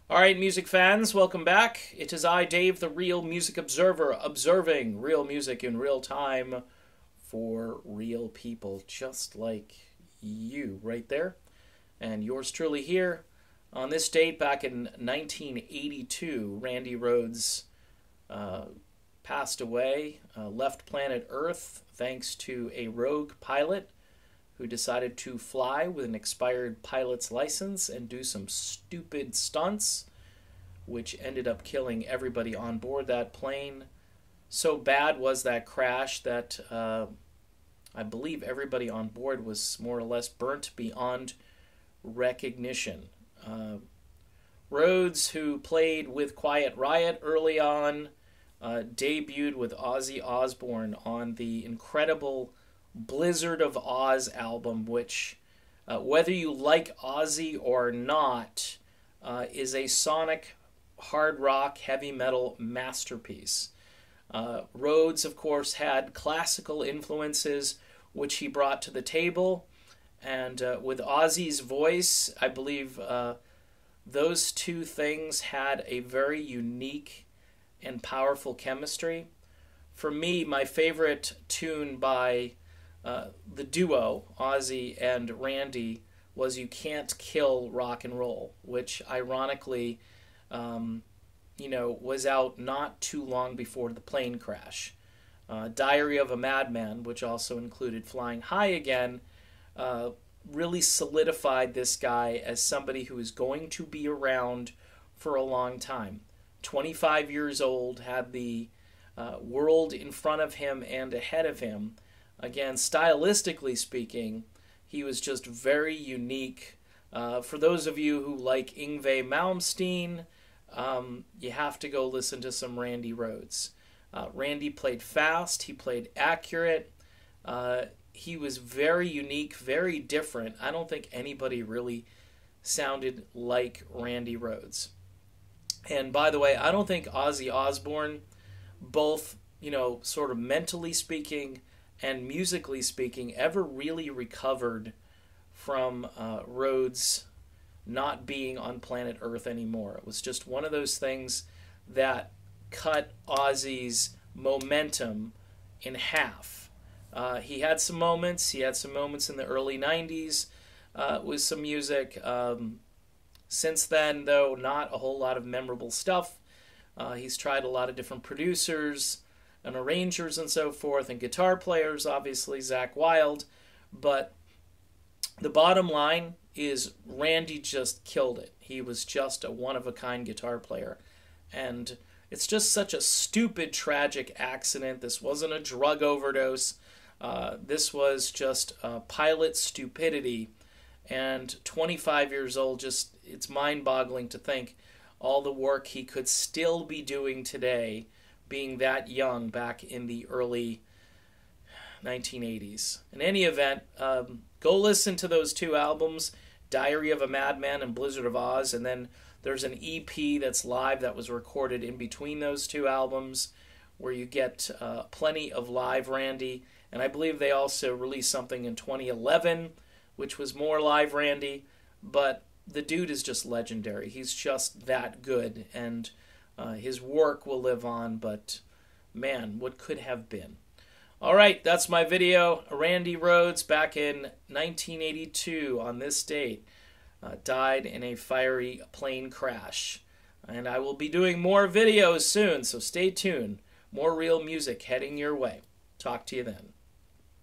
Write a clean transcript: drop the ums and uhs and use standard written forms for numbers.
All right, music fans, welcome back. It is I, Dave, the Real Music Observer, observing real music in real time for real people just like you right there. And yours truly here. On this date, back in 1982, Randy Rhoads passed away, left planet Earth thanks to a rogue pilot who decided to fly with an expired pilot's license and do some stupid stunts, which ended up killing everybody on board that plane. So bad was that crash that I believe everybody on board was more or less burnt beyond recognition. Rhoads, who played with Quiet Riot early on, debuted with Ozzy Osbourne on the incredible Blizzard of Oz album, which, whether you like Ozzy or not, is a sonic hard rock heavy metal masterpiece. Rhoads, of course, had classical influences which he brought to the table, and with Ozzy's voice, I believe those two things had a very unique and powerful chemistry. For me, my favorite tune by the duo, Ozzy and Randy, was You Can't Kill Rock and Roll, which ironically, was out not too long before the plane crash. Diary of a Madman, which also included Flying High Again, really solidified this guy as somebody who is going to be around for a long time. 25 years old, had the world in front of him and ahead of him. Again, stylistically speaking, he was just very unique. For those of you who like Yngwie Malmsteen, you have to go listen to some Randy Rhoads. Randy played fast, he played accurate, he was very unique, very different. I don't think anybody really sounded like Randy Rhoads. And by the way, I don't think Ozzy Osbourne, both, sort of mentally speaking and musically speaking, ever really recovered from Rhoads not being on planet Earth anymore. It was just one of those things that cut Ozzy's momentum in half. He had some moments. He had some moments in the early 90s with some music. Since then, though, not a whole lot of memorable stuff. He's tried a lot of different producers and arrangers and so forth, and guitar players, obviously, Zakk Wylde. But the bottom line is Randy just killed it. He was just a one-of-a-kind guitar player. And it's just such a stupid, tragic accident. This wasn't a drug overdose. This was just pilot stupidity. And 25 years old, just it's mind-boggling to think all the work he could still be doing today, being that young back in the early 1980s. In any event, go listen to those two albums, Diary of a Madman and Blizzard of Oz, and then there's an EP that's live that was recorded in between those two albums where you get plenty of live Randy. And I believe they also released something in 2011, which was more live Randy. But the dude is just legendary. He's just that good, and his work will live on, but man, what could have been. All right, that's my video. Randy Rhoads, back in 1982 on this date, died in a fiery plane crash. And I will be doing more videos soon, so stay tuned. More real music heading your way. Talk to you then.